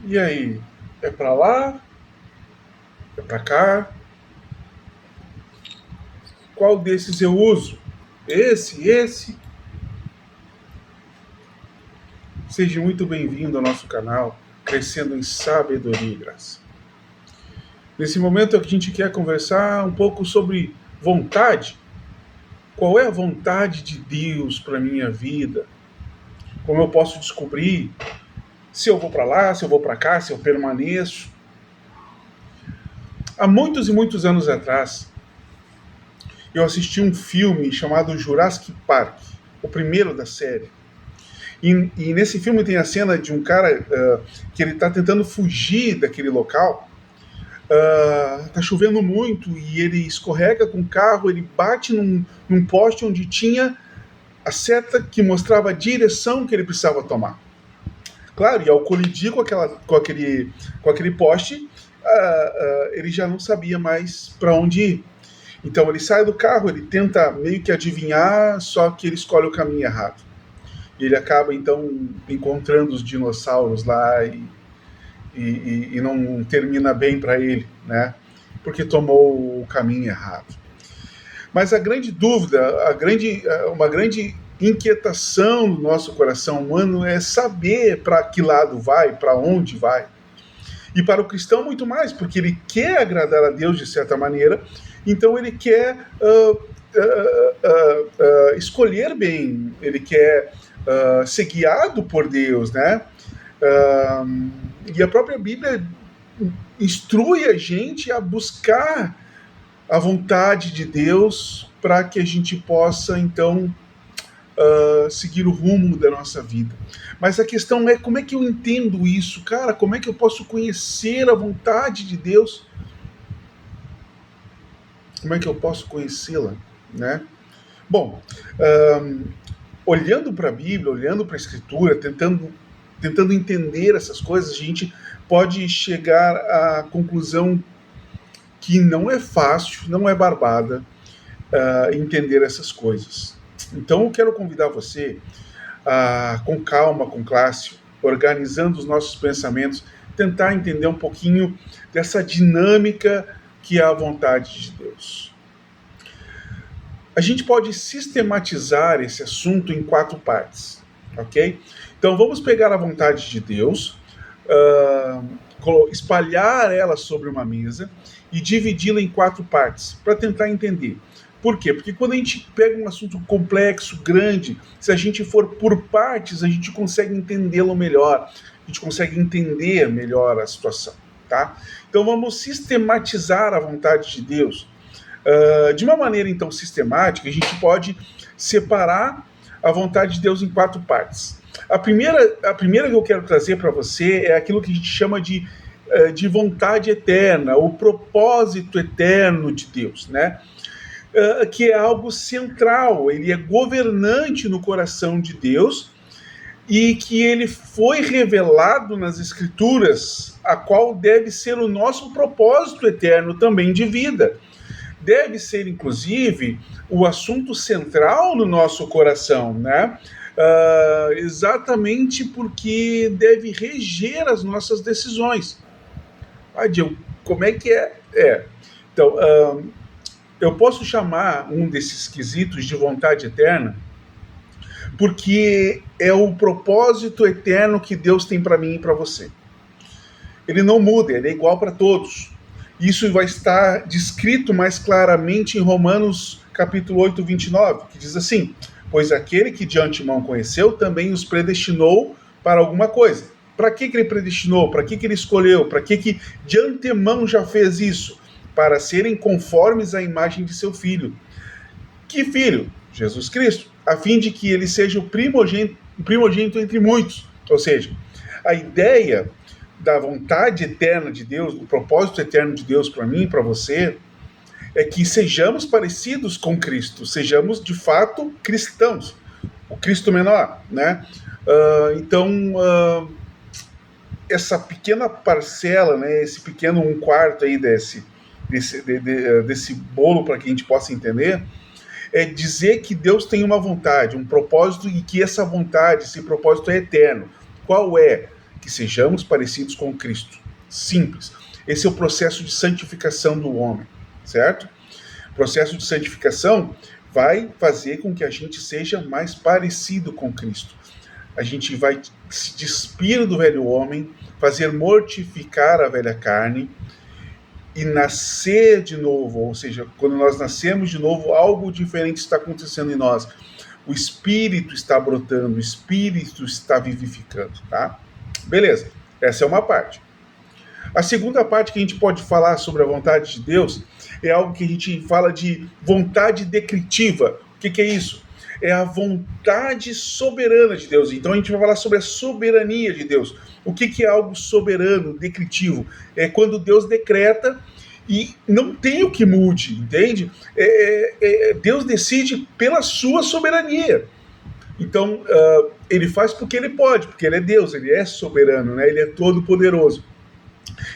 E aí? É pra lá? É pra cá? Qual desses eu uso? Esse? Seja muito bem-vindo ao nosso canal, Crescendo em Sabedoria e Graça. Nesse momento a gente quer conversar um pouco sobre vontade. Qual é a vontade de Deus para minha vida? Como eu posso descobrir se eu vou para lá, se eu vou para cá, se eu permaneço? Há muitos e muitos anos atrás, eu assisti um filme chamado Jurassic Park, o primeiro da série. E nesse filme tem a cena de um cara que ele está tentando fugir daquele local. Tá chovendo muito e ele escorrega com o carro, ele bate num poste onde tinha a seta que mostrava a direção que ele precisava tomar. Claro, e ao colidir com aquele poste, ele já não sabia mais para onde ir. Então ele sai do carro, ele tenta meio que adivinhar, só que ele escolhe o caminho errado. E ele acaba então encontrando os dinossauros lá e não termina bem para ele, né? Porque tomou o caminho errado. Mas a grande dúvida, uma grande inquietação do nosso coração humano é saber para que lado vai, para onde vai. E para o cristão muito mais, porque ele quer agradar a Deus de certa maneira, então ele quer escolher bem, ele quer ser guiado por Deus, né? E a própria Bíblia instrui a gente a buscar a vontade de Deus para que a gente possa, então, seguir o rumo da nossa vida. Mas a questão é como é que eu entendo isso, cara? Como é que eu posso conhecer a vontade de Deus? Como é que eu posso conhecê-la, né? Bom, olhando para a Bíblia, olhando para a Escritura, tentando entender essas coisas, a gente pode chegar à conclusão que não é fácil, não é barbada entender essas coisas. Então eu quero convidar você com calma, com classe, organizando os nossos pensamentos, tentar entender um pouquinho dessa dinâmica que é a vontade de Deus. A gente pode sistematizar esse assunto em 4 partes, ok? Então vamos pegar a vontade de Deus, espalhar ela sobre uma mesa e dividi-la em 4 partes, para tentar entender. Por quê? Porque quando a gente pega um assunto complexo, grande, se a gente for por partes, a gente consegue entendê-lo melhor, a gente consegue entender melhor a situação, tá? Então vamos sistematizar a vontade de Deus. De uma maneira, então, sistemática, a gente pode separar a vontade de Deus em 4 partes. A primeira que eu quero trazer para você é aquilo que a gente chama de vontade eterna, o propósito eterno de Deus, né? Que é algo central, ele é governante no coração de Deus e que ele foi revelado nas Escrituras, a qual deve ser o nosso propósito eterno também de vida. Deve ser, inclusive, o assunto central no nosso coração, né? Exatamente porque deve reger as nossas decisões. Diego, como é que é? Então, eu posso chamar um desses quesitos de vontade eterna porque é o propósito eterno que Deus tem para mim e para você. Ele não muda, ele é igual para todos. Isso vai estar descrito mais claramente em Romanos capítulo 8, 29, que diz assim: pois aquele que de antemão conheceu também os predestinou para alguma coisa. Para que ele predestinou? Para que ele escolheu? Para que de antemão já fez isso? Para serem conformes à imagem de seu Filho. Que Filho? Jesus Cristo. A fim de que ele seja o primogênito entre muitos. Ou seja, a ideia da vontade eterna de Deus, do propósito eterno de Deus para mim e para você, é que sejamos parecidos com Cristo, sejamos de fato cristãos, o Cristo menor, né? Essa pequena parcela, né, esse pequeno 1/4 aí desse bolo, para que a gente possa entender, é dizer que Deus tem uma vontade, um propósito, e que essa vontade, esse propósito é eterno. Qual é? que sejamos parecidos com Cristo. Simples. Esse é o processo de santificação do homem, certo? O processo de santificação vai fazer com que a gente seja mais parecido com Cristo. A gente vai se despir do velho homem, fazer mortificar a velha carne e nascer de novo. Ou seja, quando nós nascemos de novo, algo diferente está acontecendo em nós. O Espírito está brotando, o Espírito está vivificando, tá? Beleza, essa é uma parte. A segunda parte que a gente pode falar sobre a vontade de Deus é algo que a gente fala de vontade decretiva. O que é isso? É a vontade soberana de Deus. Então a gente vai falar sobre a soberania de Deus. O que é algo soberano, decretivo? É quando Deus decreta e não tem o que mude, entende? Deus decide pela sua soberania. Então, ele faz porque ele pode, porque ele é Deus, ele é soberano, né? Ele é todo poderoso.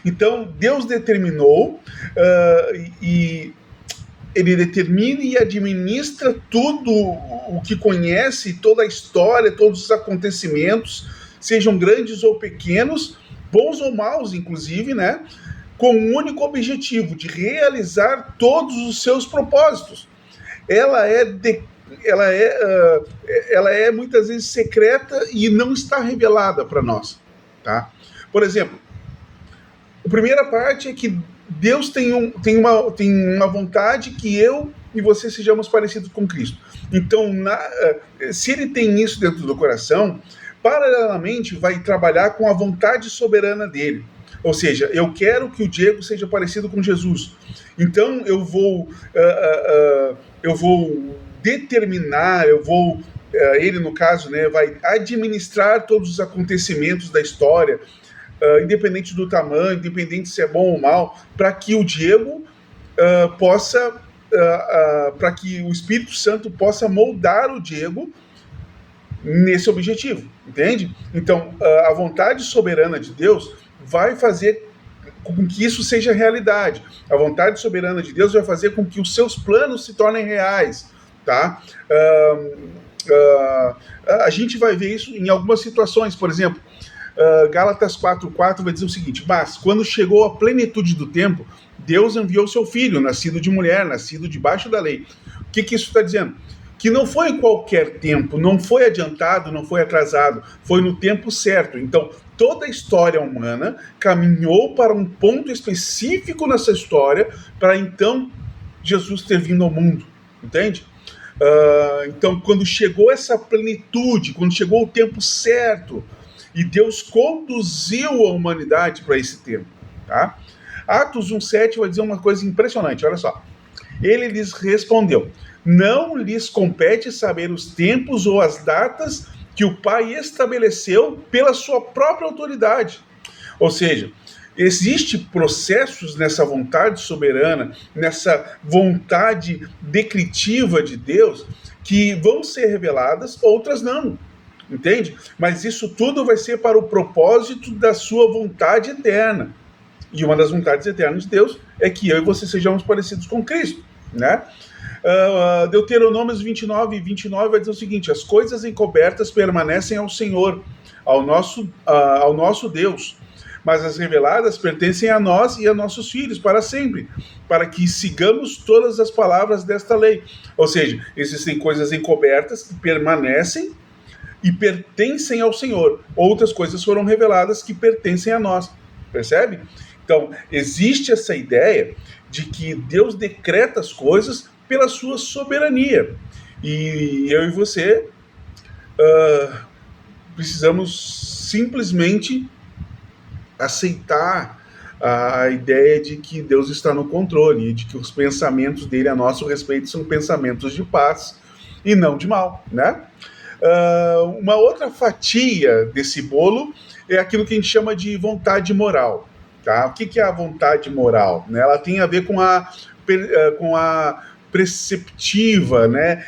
Então, Deus determinou e ele determina e administra tudo o que conhece, toda a história, todos os acontecimentos, sejam grandes ou pequenos, bons ou maus, inclusive, né? Com um único objetivo, de realizar todos os seus propósitos. Ela é muitas vezes secreta e não está revelada para nós, tá? Por exemplo, a primeira parte é que Deus tem uma vontade que eu e você sejamos parecidos com Cristo. Então, se ele tem isso dentro do coração, paralelamente vai trabalhar com a vontade soberana dele. Ou seja, eu quero que o Diego seja parecido com Jesus. Então, eu vou determinar, ele no caso, né, vai administrar todos os acontecimentos da história, independente do tamanho, independente se é bom ou mal, para que o Diego para que o Espírito Santo possa moldar o Diego nesse objetivo, entende? Então, a vontade soberana de Deus vai fazer com que isso seja realidade. A vontade soberana de Deus vai fazer com que os seus planos se tornem reais, tá? A gente vai ver isso em algumas situações, por exemplo, Gálatas 4:4 vai dizer o seguinte: mas quando chegou a plenitude do tempo, Deus enviou seu filho, nascido de mulher, nascido debaixo da lei. O que isso está dizendo? Que não foi em qualquer tempo, não foi adiantado, não foi atrasado, foi no tempo certo. Então, toda a história humana caminhou para um ponto específico nessa história, para então Jesus ter vindo ao mundo, entende? Então, quando chegou essa plenitude, quando chegou o tempo certo, e Deus conduziu a humanidade para esse tempo, tá? Atos 1:7 vai dizer uma coisa impressionante, olha só. Ele lhes respondeu: não lhes compete saber os tempos ou as datas que o Pai estabeleceu pela sua própria autoridade. Ou seja, existem processos nessa vontade soberana, nessa vontade decretiva de Deus, que vão ser reveladas, outras não. Entende? Mas isso tudo vai ser para o propósito da sua vontade eterna. E uma das vontades eternas de Deus é que eu e você sejamos parecidos com Cristo, né? Deuteronômios 29:29 vai dizer o seguinte: as coisas encobertas permanecem ao Senhor, ao nosso Deus, mas as reveladas pertencem a nós e a nossos filhos para sempre, para que sigamos todas as palavras desta lei. Ou seja, existem coisas encobertas que permanecem e pertencem ao Senhor. Outras coisas foram reveladas que pertencem a nós. Percebe? Então, existe essa ideia de que Deus decreta as coisas pela sua soberania. E eu e você precisamos simplesmente aceitar a ideia de que Deus está no controle e de que os pensamentos dele a nosso respeito são pensamentos de paz e não de mal, né? Uma outra fatia desse bolo é aquilo que a gente chama de vontade moral. Tá? O que é a vontade moral? Né? Ela tem a ver com a preceptiva, né?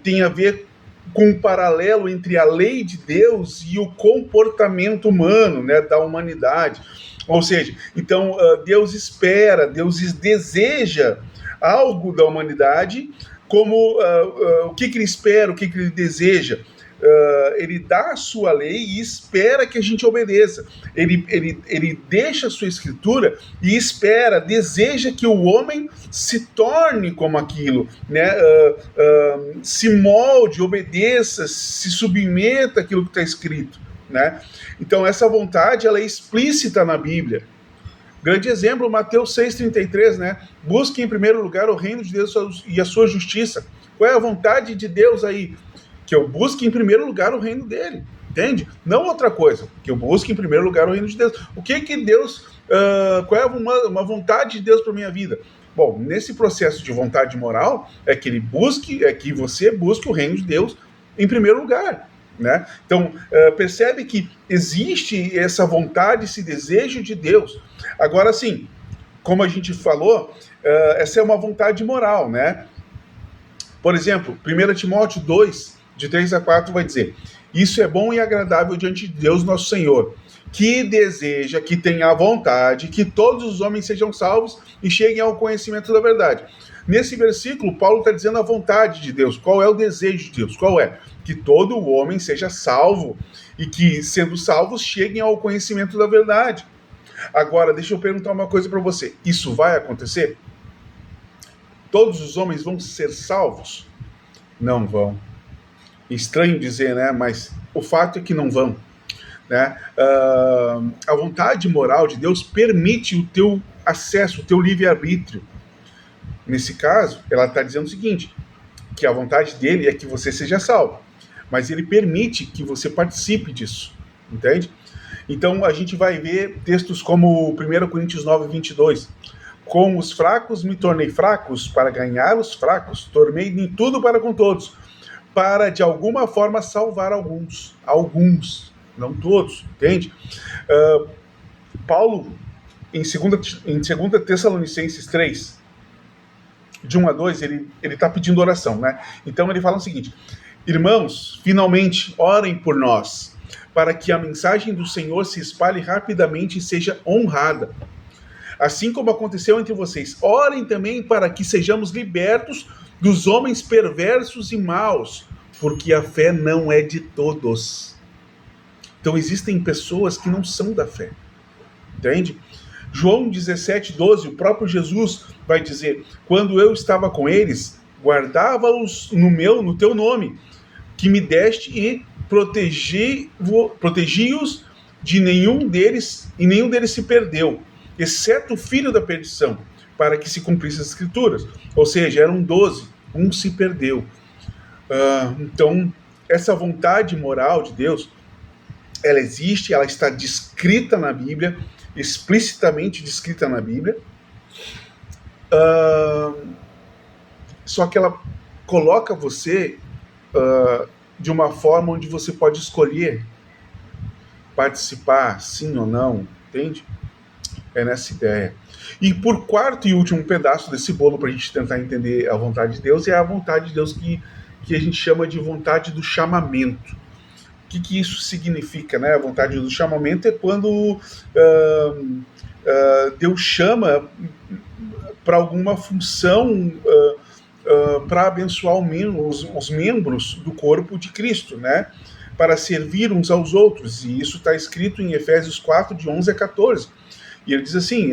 Tem a ver com um paralelo entre a lei de Deus e o comportamento humano, né, da humanidade. Ou seja, então Deus espera, Deus deseja algo da humanidade, como o que ele espera, o que ele deseja. ele dá a sua lei e espera que a gente obedeça. Ele deixa a sua escritura e espera, deseja que o homem se torne como aquilo, né? Se molde, obedeça, se submeta àquilo que está escrito, né? Então essa vontade, ela é explícita na Bíblia. Grande exemplo, Mateus 6,33, né? Busque em primeiro lugar o reino de Deus e a sua justiça. Qual é a vontade de Deus aí? Que eu busque em primeiro lugar o reino dele, entende? Não outra coisa, que eu busque em primeiro lugar o reino de Deus. O que Deus, qual é uma vontade de Deus para minha vida? Bom, nesse processo de vontade moral, é que você busque o reino de Deus em primeiro lugar, né? Então, percebe que existe essa vontade, esse desejo de Deus. Agora, sim, como a gente falou, essa é uma vontade moral, né? Por exemplo, 1 Timóteo 2, de 3 a 4, vai dizer: isso é bom e agradável diante de Deus nosso Senhor, que deseja, que tenha a vontade, que todos os homens sejam salvos e cheguem ao conhecimento da verdade. Nesse versículo, Paulo está dizendo a vontade de Deus. Qual é o desejo de Deus? Qual é? Que todo homem seja salvo e que, sendo salvos, cheguem ao conhecimento da verdade. Agora, deixa eu perguntar uma coisa para você. Isso vai acontecer? Todos os homens vão ser salvos? Não vão. Estranho dizer, né? Mas o fato é que não vão, né? A vontade moral de Deus permite o teu acesso, o teu livre-arbítrio. Nesse caso, ela está dizendo o seguinte, que a vontade dele é que você seja salvo, mas ele permite que você participe disso, entende? Então a gente vai ver textos como 1 Coríntios 9, 22. Com os fracos me tornei fracos para ganhar os fracos, tornei em tudo para com todos, para de alguma forma salvar alguns, não todos, entende? Paulo, em 2 Tessalonicenses 3, de 1 a 2, ele está pedindo oração, né? Então ele fala o seguinte: irmãos, finalmente orem por nós, para que a mensagem do Senhor se espalhe rapidamente e seja honrada. Assim como aconteceu entre vocês, orem também para que sejamos libertos dos homens perversos e maus, porque a fé não é de todos. Então existem pessoas que não são da fé, entende? João 17, 12, o próprio Jesus vai dizer: quando eu estava com eles, guardava-os no teu nome, que me deste, e protegi-os de nenhum deles, e nenhum deles se perdeu, exceto o filho da perdição, para que se cumprissem as escrituras. Ou seja, eram 12, um se perdeu. Então, essa vontade moral de Deus, ela existe, ela está descrita na Bíblia, explicitamente descrita na Bíblia, só que ela coloca você de uma forma onde você pode escolher participar, sim ou não, entende? É nessa ideia. E por quarto e último pedaço desse bolo, para a gente tentar entender a vontade de Deus, é a vontade de Deus que a gente chama de vontade do chamamento. O que isso significa, né? A vontade do chamamento é quando Deus chama para alguma função, para abençoar os membros do corpo de Cristo, né? Para servir uns aos outros. E isso está escrito em Efésios 4, de 11 a 14. E ele diz assim: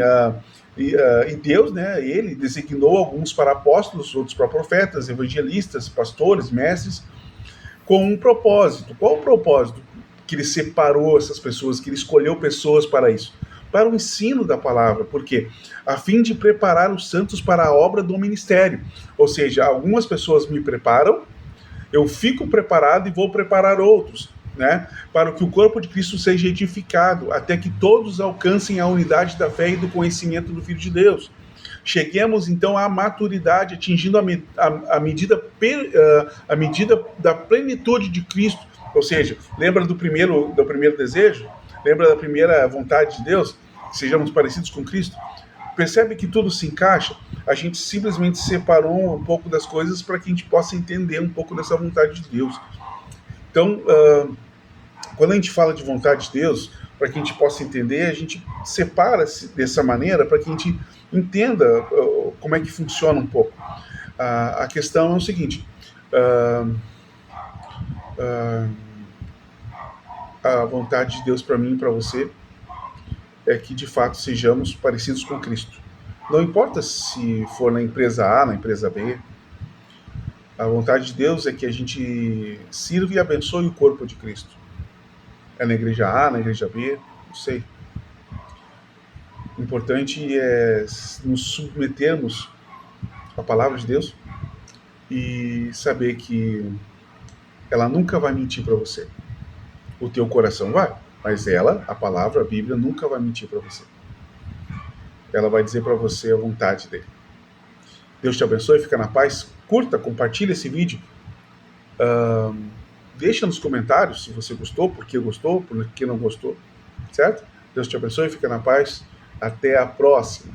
e Deus, né, ele designou alguns para apóstolos, outros para profetas, evangelistas, pastores, mestres, com um propósito. Qual o propósito que ele separou essas pessoas, que ele escolheu pessoas para isso? Para o ensino da palavra. Por quê? A fim de preparar os santos para a obra do ministério. Ou seja, algumas pessoas me preparam, eu fico preparado e vou preparar outros, né? Para que o corpo de Cristo seja edificado, até que todos alcancem a unidade da fé e do conhecimento do Filho de Deus. Cheguemos então à maturidade, atingindo a medida da plenitude de Cristo. Ou seja, lembra do primeiro desejo? Lembra da primeira vontade de Deus? Que sejamos parecidos com Cristo? Percebe que tudo se encaixa? A gente simplesmente separou um pouco das coisas para que a gente possa entender um pouco dessa vontade de Deus. Então, quando a gente fala de vontade de Deus, para que a gente possa entender, a gente separa dessa maneira para que a gente entenda como é que funciona um pouco. A questão é o seguinte: Ah, a vontade de Deus para mim e para você é que de fato sejamos parecidos com Cristo. Não importa se for na empresa A, na empresa B, a vontade de Deus é que a gente sirva e abençoe o corpo de Cristo. É na igreja A, na igreja B, não sei. O importante é nos submetermos à palavra de Deus e saber que ela nunca vai mentir para você. O teu coração vai, mas ela, a palavra, a Bíblia, nunca vai mentir para você. Ela vai dizer para você a vontade dele. Deus te abençoe, fica na paz. Curta, compartilha esse vídeo. Deixa nos comentários se você gostou, por que não gostou, certo? Deus te abençoe, fica na paz. Até a próxima.